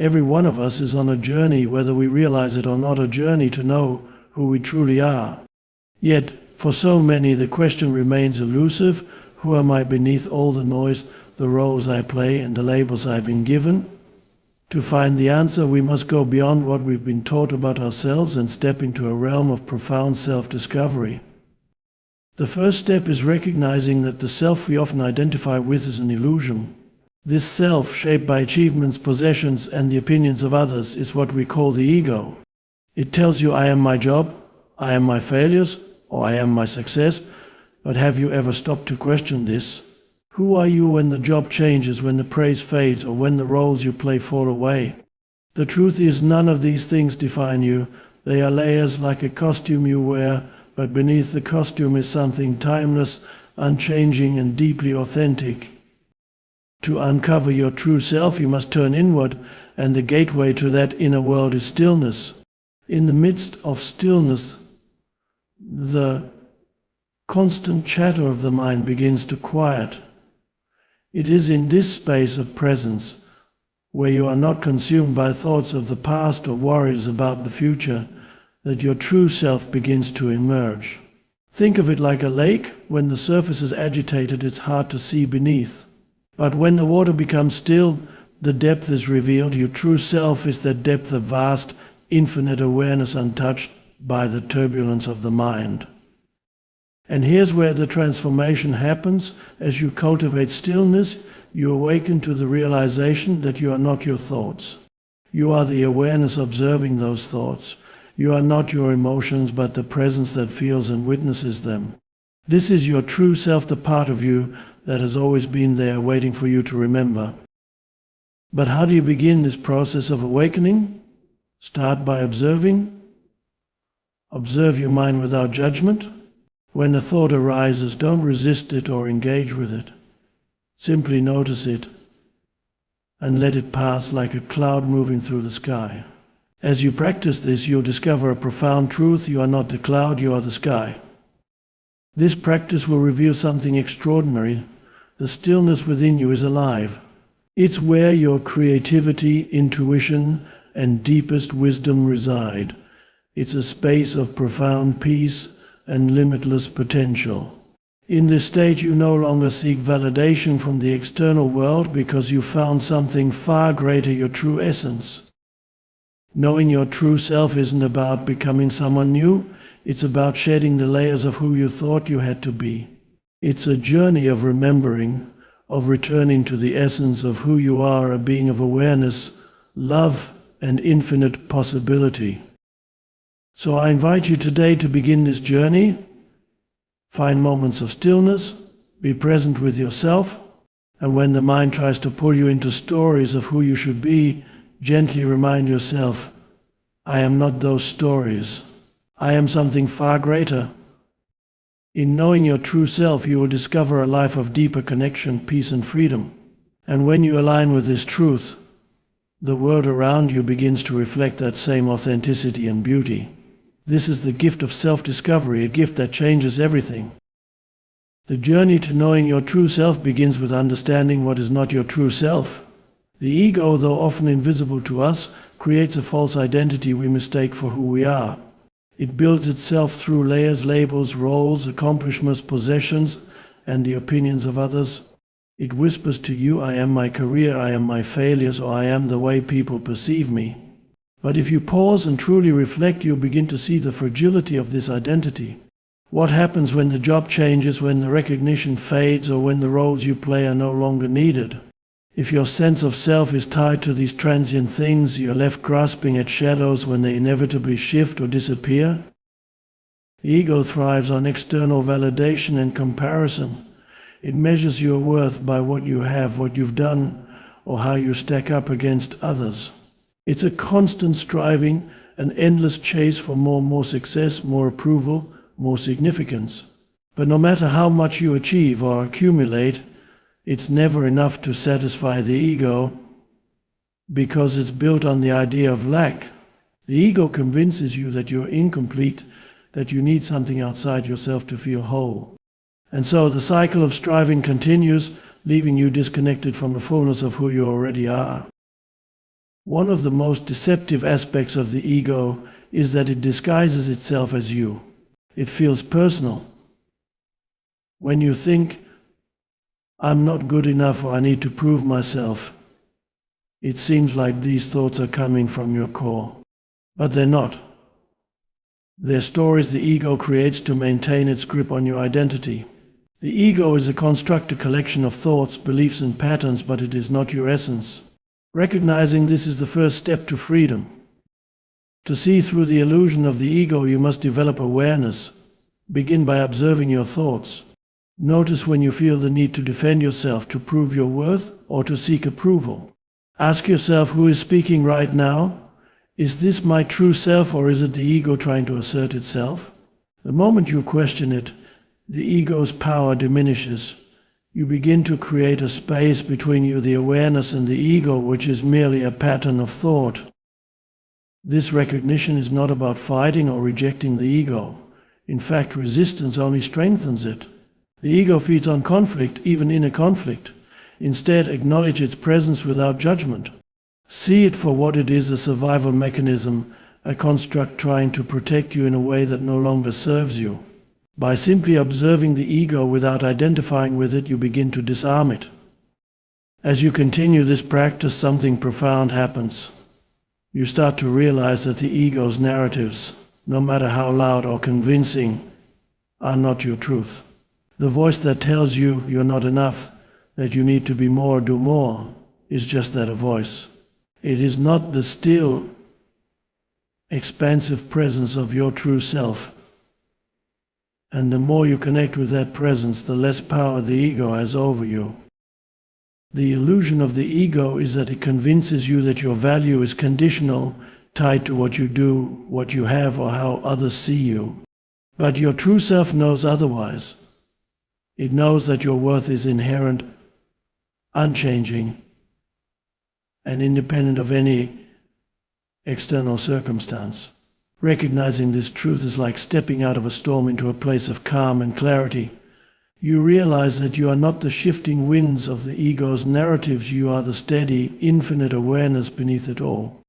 Every one of us is on a journey, whether we realize it or not, a journey to know who we truly are. Yet, for so many, the question remains elusive: who am I beneath all the noise, the roles I play, and the labels I've been given? To find the answer, we must go beyond what we've been taught about ourselves and step into a realm of profound self-discovery. The first step is recognizing that the self we often identify with is an illusion. This self, shaped by achievements, possessions, and the opinions of others, is what we call the ego. It tells you, I am my job, I am my failures, or I am my success. But have you ever stopped to question this? Who are you when the job changes, when the praise fades, or when the roles you play fall away? The truth is, none of these things define you. They are layers like a costume you wear, but beneath the costume is something timeless, unchanging, and deeply authentic. To uncover your true self, you must turn inward, and the gateway to that inner world is stillness. In the midst of stillness, the constant chatter of the mind begins to quiet. It is in this space of presence, where you are not consumed by thoughts of the past or worries about the future, that your true self begins to emerge. Think of it like a lake. When the surface is agitated, it's hard to see beneath. But when the water becomes still, the depth is revealed. Your true self is that depth of vast, infinite awareness untouched by the turbulence of the mind. And here's where the transformation happens. As you cultivate stillness, you awaken to the realization that you are not your thoughts. You are the awareness observing those thoughts. You are not your emotions, but the presence that feels and witnesses them. This is your true self, the part of you that has always been there waiting for you to remember. But how do you begin this process of awakening? Start by observing. Observe your mind without judgment. When a thought arises, don't resist it or engage with it. Simply notice it and let it pass like a cloud moving through the sky. As you practice this, you'll discover a profound truth. You are not the cloud, you are the sky. This practice will reveal something extraordinary. The stillness within you is alive. It's where your creativity, intuition, and deepest wisdom reside. It's a space of profound peace and limitless potential. In this state, you no longer seek validation from the external world because you found something far greater, your true essence. Knowing your true self isn't about becoming someone new. It's about shedding the layers of who you thought you had to be. It's a journey of remembering, of returning to the essence of who you are, a being of awareness, love, and infinite possibility. So I invite you today to begin this journey. Find moments of stillness, be present with yourself, and when the mind tries to pull you into stories of who you should be, gently remind yourself, I am not those stories. I am something far greater. In knowing your true self, you will discover a life of deeper connection, peace, and freedom. And when you align with this truth, the world around you begins to reflect that same authenticity and beauty. This is the gift of self-discovery, a gift that changes everything. The journey to knowing your true self begins with understanding what is not your true self. The ego, though often invisible to us, creates a false identity we mistake for who we are. It builds itself through layers, labels, roles, accomplishments, possessions, and the opinions of others. It whispers to you, I am my career, I am my failures, or I am the way people perceive me. But if you pause and truly reflect, you'll begin to see the fragility of this identity. What happens when the job changes, when the recognition fades, or when the roles you play are no longer needed? If your sense of self is tied to these transient things, you're left grasping at shadows when they inevitably shift or disappear. The ego thrives on external validation and comparison. It measures your worth by what you have, what you've done, or how you stack up against others. It's a constant striving, an endless chase for more success, more approval, more significance. But no matter how much you achieve or accumulate, it's never enough to satisfy the ego because it's built on the idea of lack. The ego convinces you that you're incomplete, that you need something outside yourself to feel whole. And so the cycle of striving continues, leaving you disconnected from the fullness of who you already are. One of the most deceptive aspects of the ego is that it disguises itself as you. It feels personal. When you think, I'm not good enough or I need to prove myself, it seems like these thoughts are coming from your core. But they're not. They're stories the ego creates to maintain its grip on your identity. The ego is a constructed collection of thoughts, beliefs and patterns, but it is not your essence. Recognizing this is the first step to freedom. To see through the illusion of the ego, you must develop awareness. Begin by observing your thoughts. Notice when you feel the need to defend yourself, to prove your worth, or to seek approval. Ask yourself, who is speaking right now? Is this my true self, or is it the ego trying to assert itself? The moment you question it, the ego's power diminishes. You begin to create a space between you, the awareness, and the ego, which is merely a pattern of thought. This recognition is not about fighting or rejecting the ego. In fact, resistance only strengthens it. The ego feeds on conflict, even inner conflict. Instead, acknowledge its presence without judgment. See it for what it is, a survival mechanism, a construct trying to protect you in a way that no longer serves you. By simply observing the ego without identifying with it, you begin to disarm it. As you continue this practice, something profound happens. You start to realize that the ego's narratives, no matter how loud or convincing, are not your truth. The voice that tells you you're not enough, that you need to be more, do more, is just that, a voice. It is not the still, expansive presence of your true self. And the more you connect with that presence, the less power the ego has over you. The illusion of the ego is that it convinces you that your value is conditional, tied to what you do, what you have, or how others see you. But your true self knows otherwise. It knows that your worth is inherent, unchanging, and independent of any external circumstance. Recognizing this truth is like stepping out of a storm into a place of calm and clarity. You realize that you are not the shifting winds of the ego's narratives, you are the steady, infinite awareness beneath it all.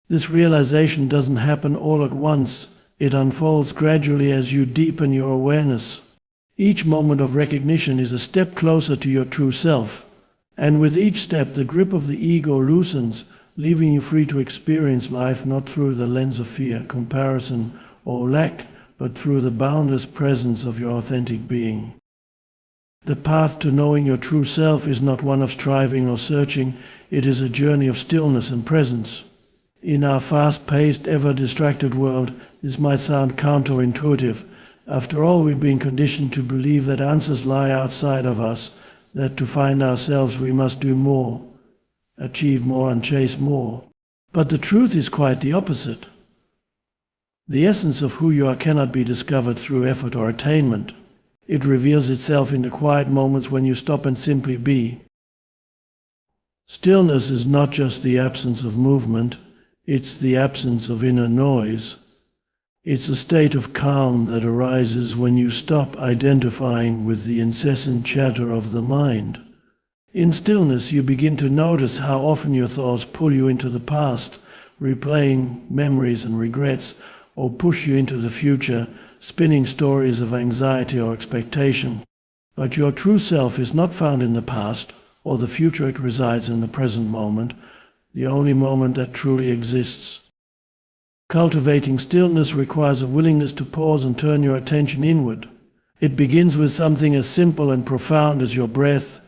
This realization doesn't happen all at once. It unfolds gradually as you deepen your awareness. Each moment of recognition is a step closer to your true self. And with each step, the grip of the ego loosens, leaving you free to experience life not through the lens of fear, comparison, or lack, but through the boundless presence of your authentic being. The path to knowing your true self is not one of striving or searching, it is a journey of stillness and presence. In our fast-paced, ever-distracted world, this might sound counterintuitive. After all, we've been conditioned to believe that answers lie outside of us, that to find ourselves we must do more, achieve more and chase more. But the truth is quite the opposite. The essence of who you are cannot be discovered through effort or attainment. It reveals itself in the quiet moments when you stop and simply be. Stillness is not just the absence of movement, it's the absence of inner noise. It's a state of calm that arises when you stop identifying with the incessant chatter of the mind. In stillness, you begin to notice how often your thoughts pull you into the past, replaying memories and regrets, or push you into the future, spinning stories of anxiety or expectation. But your true self is not found in the past or the future, it resides in the present moment, the only moment that truly exists. Cultivating stillness requires a willingness to pause and turn your attention inward. It begins with something as simple and profound as your breath.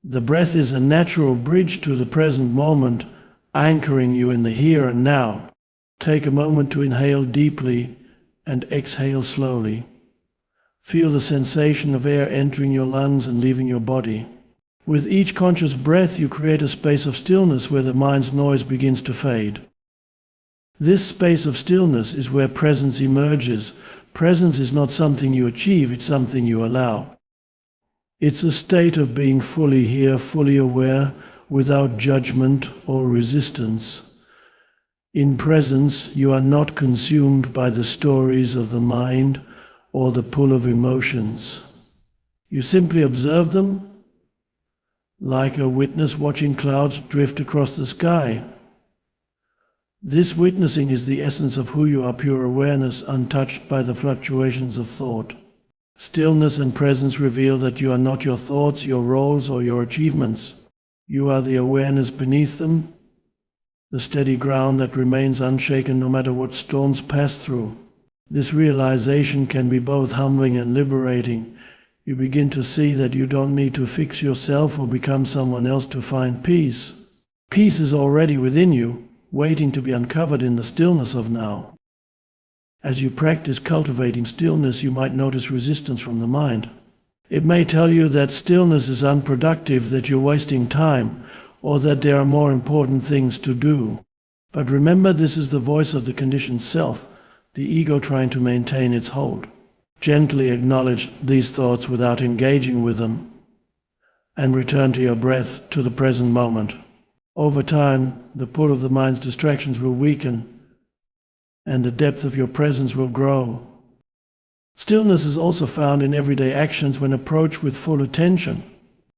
The breath is a natural bridge to the present moment, anchoring you in the here and now. Take a moment to inhale deeply and exhale slowly. Feel the sensation of air entering your lungs and leaving your body. With each conscious breath, you create a space of stillness where the mind's noise begins to fade. This space of stillness is where presence emerges. Presence is not something you achieve, it's something you allow. It's a state of being fully here, fully aware, without judgment or resistance. In presence, you are not consumed by the stories of the mind or the pull of emotions. You simply observe them, like a witness watching clouds drift across the sky. This witnessing is the essence of who you are, pure awareness, untouched by the fluctuations of thought. Stillness and presence reveal that you are not your thoughts, your roles, or your achievements. You are the awareness beneath them, the steady ground that remains unshaken no matter what storms pass through. This realization can be both humbling and liberating. You begin to see that you don't need to fix yourself or become someone else to find peace. Peace is already within you, waiting to be uncovered in the stillness of now. As you practice cultivating stillness, you might notice resistance from the mind. It may tell you that stillness is unproductive, that you're wasting time, or that there are more important things to do. But remember, this is the voice of the conditioned self, the ego trying to maintain its hold. Gently acknowledge these thoughts without engaging with them, and return to your breath, to the present moment. Over time, the pull of the mind's distractions will weaken, and the depth of your presence will grow. Stillness is also found in everyday actions when approached with full attention.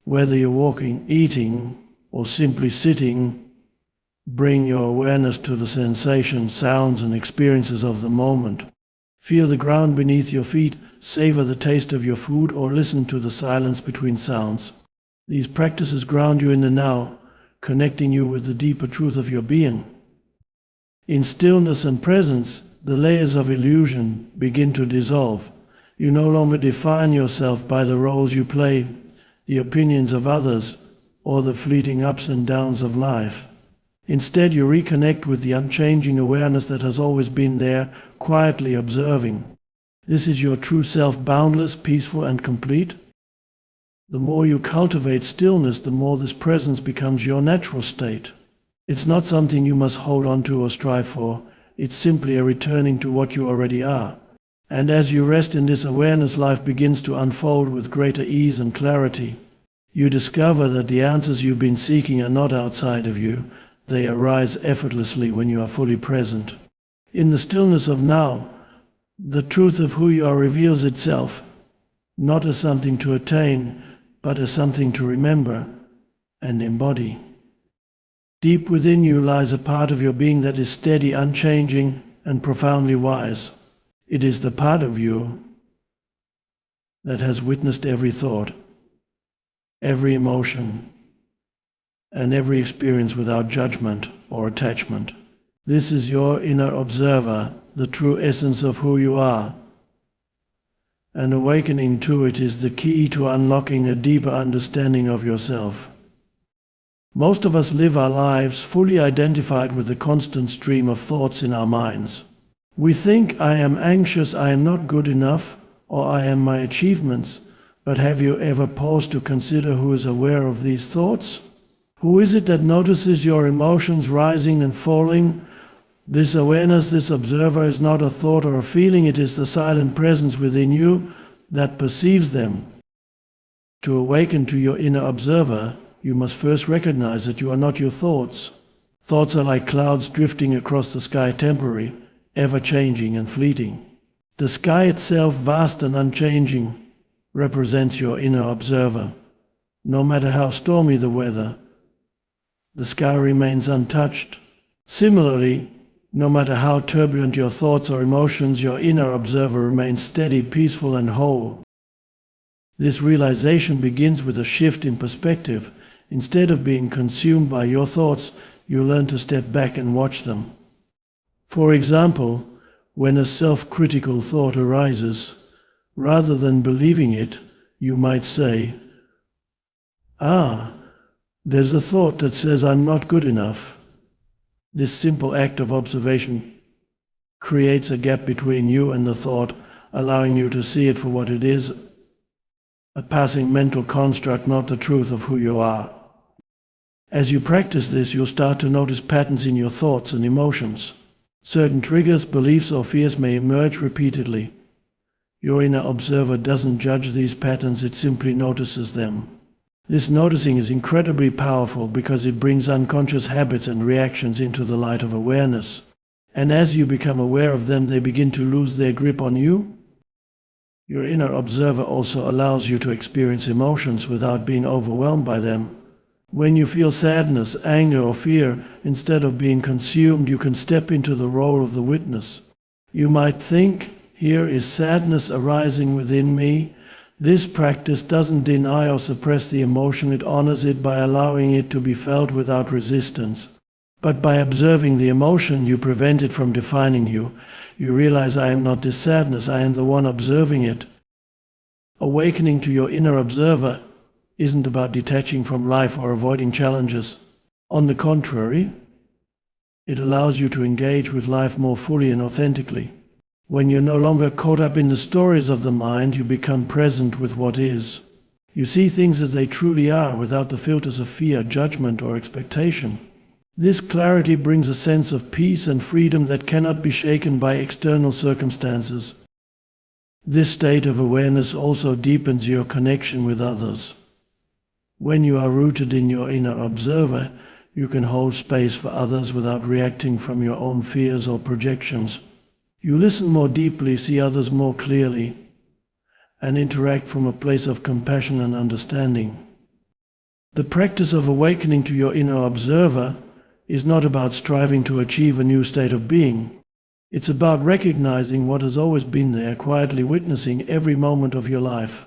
Whether you're walking, eating, or simply sitting, bring your awareness to the sensations, sounds, and experiences of the moment. Feel the ground beneath your feet, savor the taste of your food, or listen to the silence between sounds. These practices ground you in the now, connecting you with the deeper truth of your being. In stillness and presence, the layers of illusion begin to dissolve. You no longer define yourself by the roles you play, the opinions of others, or the fleeting ups and downs of life. Instead, you reconnect with the unchanging awareness that has always been there, quietly observing. This is your true self, boundless, peaceful, and complete. The more you cultivate stillness, the more this presence becomes your natural state. It's not something you must hold on to or strive for. It's simply a returning to what you already are. And as you rest in this awareness, life begins to unfold with greater ease and clarity. You discover that the answers you've been seeking are not outside of you. They arise effortlessly when you are fully present. In the stillness of now, the truth of who you are reveals itself, not as something to attain, but as something to remember and embody. Deep within you lies a part of your being that is steady, unchanging, and profoundly wise. It is the part of you that has witnessed every thought, every emotion, and every experience without judgment or attachment. This is your inner observer, the true essence of who you are. And awakening to it is the key to unlocking a deeper understanding of yourself. Most of us live our lives fully identified with the constant stream of thoughts in our minds. We think, I am anxious, I am not good enough, or I am my achievements. But have you ever paused to consider who is aware of these thoughts? Who is it that notices your emotions rising and falling? This awareness, this observer, is not a thought or a feeling, it is the silent presence within you that perceives them. To awaken to your inner observer, you must first recognize that you are not your thoughts. Thoughts are like clouds drifting across the sky, temporary, ever-changing and fleeting. The sky itself, vast and unchanging, represents your inner observer. No matter how stormy the weather, the sky remains untouched. Similarly, no matter how turbulent your thoughts or emotions, your inner observer remains steady, peaceful, and whole. This realization begins with a shift in perspective. Instead of being consumed by your thoughts, you learn to step back and watch them. For example, when a self-critical thought arises, rather than believing it, you might say, there's a thought that says I'm not good enough. This simple act of observation creates a gap between you and the thought, allowing you to see it for what it is, a passing mental construct, not the truth of who you are. As you practice this, you'll start to notice patterns in your thoughts and emotions. Certain triggers, beliefs, or fears may emerge repeatedly. Your inner observer doesn't judge these patterns, it simply notices them. This noticing is incredibly powerful because it brings unconscious habits and reactions into the light of awareness. And as you become aware of them, they begin to lose their grip on you. Your inner observer also allows you to experience emotions without being overwhelmed by them. When you feel sadness, anger, or fear, instead of being consumed, you can step into the role of the witness. You might think, here is sadness arising within me. This practice doesn't deny or suppress the emotion, it honors it by allowing it to be felt without resistance. But by observing the emotion, you prevent it from defining you. You realize, I am not this sadness, I am the one observing it. Awakening to your inner observer isn't about detaching from life or avoiding challenges. On the contrary, it allows you to engage with life more fully and authentically. When you're no longer caught up in the stories of the mind, you become present with what is. You see things as they truly are, without the filters of fear, judgment, or expectation. This clarity brings a sense of peace and freedom that cannot be shaken by external circumstances. This state of awareness also deepens your connection with others. When you are rooted in your inner observer, you can hold space for others without reacting from your own fears or projections. You listen more deeply, see others more clearly, and interact from a place of compassion and understanding. The practice of awakening to your inner observer is not about striving to achieve a new state of being. It's about recognizing what has always been there, quietly witnessing every moment of your life.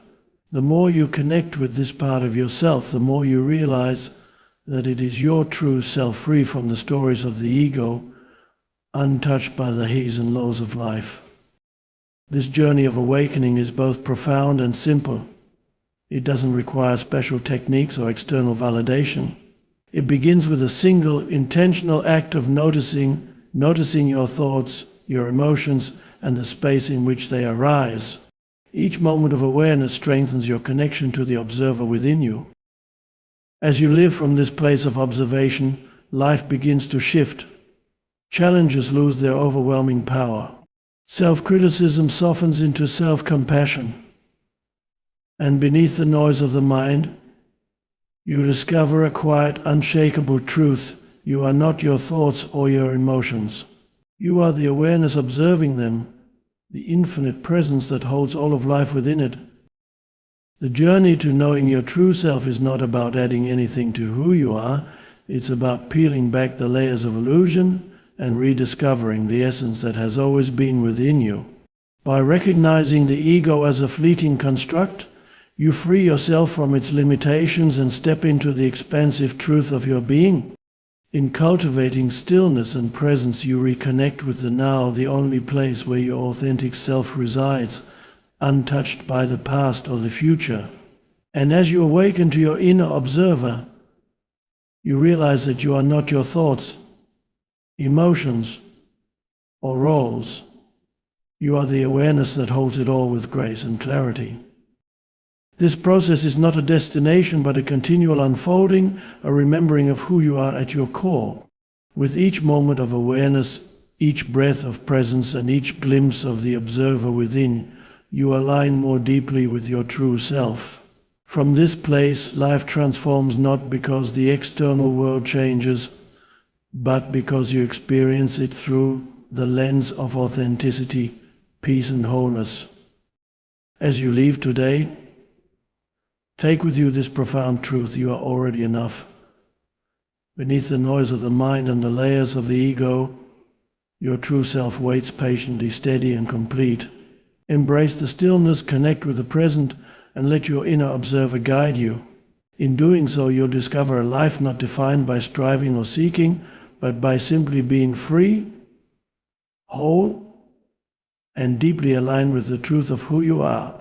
The more you connect with this part of yourself, the more you realize that it is your true self, free from the stories of the ego, untouched by the highs and lows of life. This journey of awakening is both profound and simple. It doesn't require special techniques or external validation. It begins with a single, intentional act of noticing your thoughts, your emotions, and the space in which they arise. Each moment of awareness strengthens your connection to the observer within you. As you live from this place of observation, life begins to shift. Challenges lose their overwhelming power. Self-criticism softens into self-compassion. And beneath the noise of the mind, you discover a quiet, unshakable truth. You are not your thoughts or your emotions. You are the awareness observing them, the infinite presence that holds all of life within it. The journey to knowing your true self is not about adding anything to who you are. It's about peeling back the layers of illusion and rediscovering the essence that has always been within you. By recognizing the ego as a fleeting construct, you free yourself from its limitations and step into the expansive truth of your being. In cultivating stillness and presence, you reconnect with the now, the only place where your authentic self resides, untouched by the past or the future. And as you awaken to your inner observer, you realize that you are not your thoughts, emotions, or roles. You are the awareness that holds it all with grace and clarity. This process is not a destination, but a continual unfolding, a remembering of who you are at your core. With each moment of awareness, each breath of presence, and each glimpse of the observer within, you align more deeply with your true self. From this place, life transforms not because the external world changes, but because you experience it through the lens of authenticity, peace, and wholeness. As you leave today, take with you this profound truth: you are already enough. Beneath the noise of the mind and the layers of the ego, your true self waits patiently, steady and complete. Embrace the stillness, connect with the present, and let your inner observer guide you. In doing so, you'll discover a life not defined by striving or seeking, but by simply being free, whole, and deeply aligned with the truth of who you are.